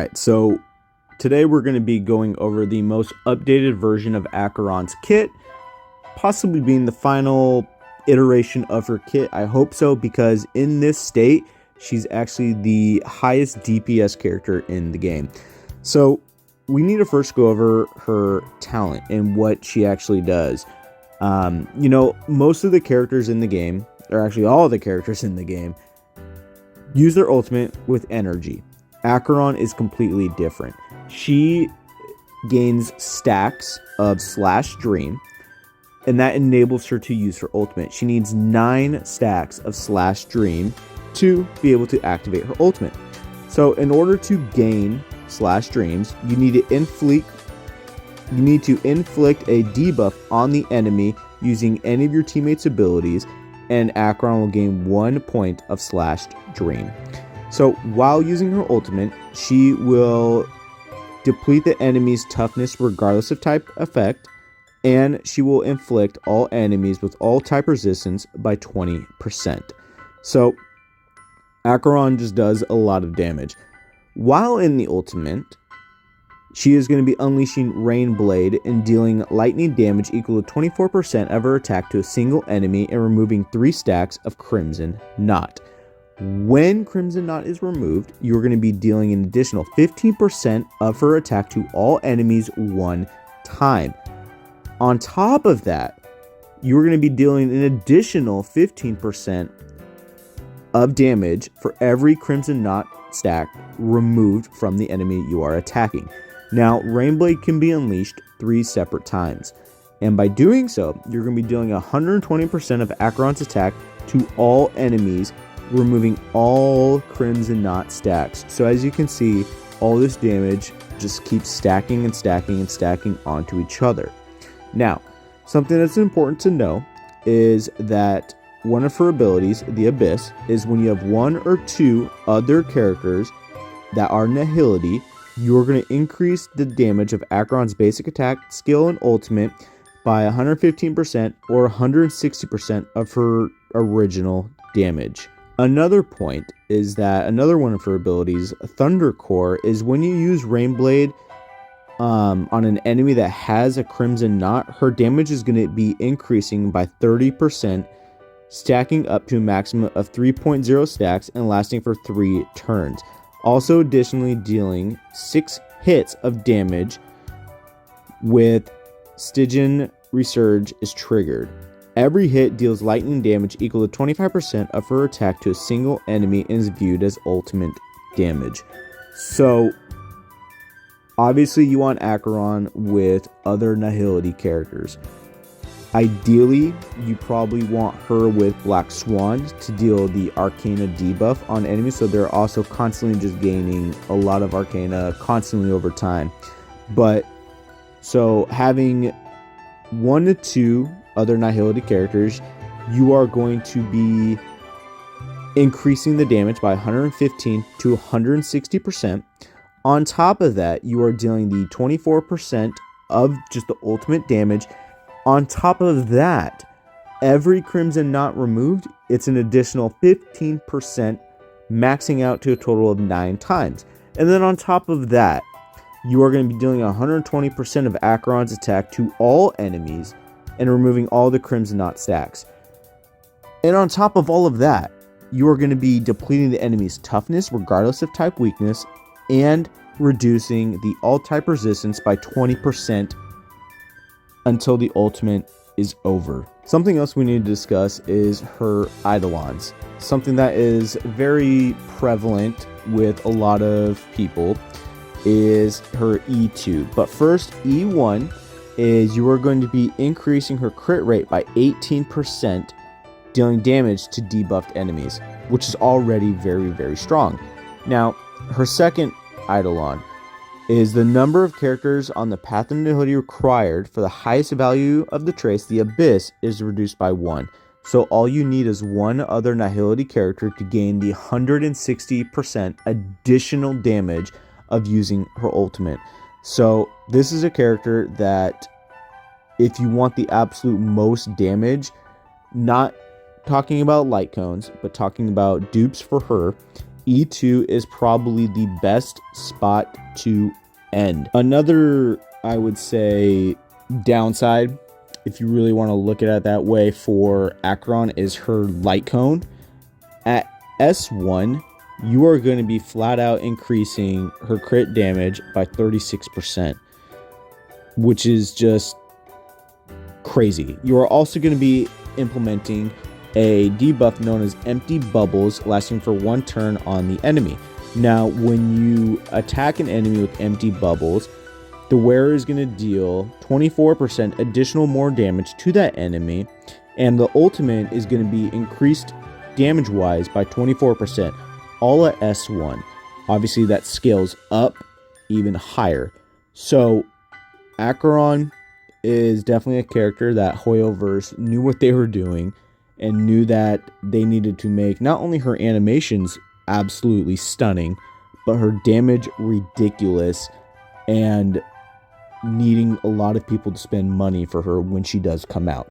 Alright, so today we're going to be going over the most updated version of Acheron's kit, possibly being the final iteration of her kit. I hope so, because in this state, she's actually the highest DPS character in the game. So we need to first go over her talent and what she actually does. Most of the characters in the game, or actually all of the characters in the game, use their ultimate with energy. Acheron is completely different. She gains stacks of /dream, and that enables her to use her ultimate. She needs 9 stacks of /dream to be able to activate her ultimate. So in order to gain /dreams, you need to inflict a debuff on the enemy using any of your teammates' abilities, and Acheron will gain 1 point of /dream. So while using her ultimate, she will deplete the enemy's toughness regardless of type effect, and she will inflict all enemies with all type resistance by 20%. So Acheron just does a lot of damage. While in the ultimate, she is going to be unleashing Rain Blade and dealing lightning damage equal to 24% of her attack to a single enemy and removing 3 stacks of Crimson Knot. When Crimson Knot is removed, you are going to be dealing an additional 15% of her attack to all enemies 1 time. On top of that, you are going to be dealing an additional 15% of damage for every Crimson Knot stack removed from the enemy you are attacking. Now, Rainblade can be unleashed 3 separate times, and by doing so, you're going to be dealing 120% of Acheron's attack to all enemies, removing all Crimson Knot stacks. So as you can see, all this damage just keeps stacking and stacking and stacking onto each other. Now, something that's important to know is that one of her abilities, the Abyss, is when you have 1 or 2 other characters that are Nihility, you're going to increase the damage of Acheron's basic attack, skill, and ultimate by 115% or 160% of her original damage. Another point is that another one of her abilities, Thunder Core, is when you use Rainblade on an enemy that has a Crimson Knot, her damage is going to be increasing by 30%, stacking up to a maximum of 3.0 stacks and lasting for 3 turns. Also additionally dealing 6 hits of damage with Stygian Resurge is triggered. Every hit deals lightning damage equal to 25% of her attack to a single enemy and is viewed as ultimate damage. So, obviously you want Acheron with other Nihility characters. Ideally, you probably want her with Black Swan to deal the Arcana debuff on enemies, so they're also constantly just gaining a lot of Arcana constantly over time. But, so having 1 to 2 other Nihility characters, you are going to be increasing the damage by 115 to 160%. On top of that, you are dealing the 24% of just the ultimate damage. On top of that, every Crimson Knot removed, it's an additional 15%, maxing out to a total of 9 times. And then on top of that, you are going to be dealing 120% of Acheron's attack to all enemies and removing all the Crimson Knot stacks. And on top of all of that, you are going to be depleting the enemy's toughness regardless of type weakness and reducing the all type resistance by 20% until the ultimate is over. Something else we need to discuss is her Eidolons. Something that is very prevalent with a lot of people is her E2. But first, E1 is you are going to be increasing her crit rate by 18%, dealing damage to debuffed enemies, which is already very, very strong. Now, her second Eidolon is the number of characters on the path of Nihility required for the highest value of the trace, the Abyss, is reduced by 1. So all you need is 1 other Nihility character to gain the 160% additional damage of using her ultimate. So this is a character that if you want the absolute most damage, not talking about Lightcones, but talking about dupes for her, E2 is probably the best spot to end. Another, I would say, downside, if you really want to look at it that way, for Acheron is her Lightcone. At S1, you are going to be flat out increasing her crit damage by 36%, which is just crazy. You are also going to be implementing a debuff known as Empty Bubbles, lasting for 1 turn on the enemy. Now, when you attack an enemy with Empty Bubbles, the wearer is going to deal 24% additional more damage to that enemy, and the ultimate is going to be increased damage-wise by 24%, all at S1. Obviously, that scales up even higher. So, Acheron is definitely a character that Hoyoverse knew what they were doing and knew that they needed to make not only her animations absolutely stunning, but her damage ridiculous, and needing a lot of people to spend money for her when she does come out.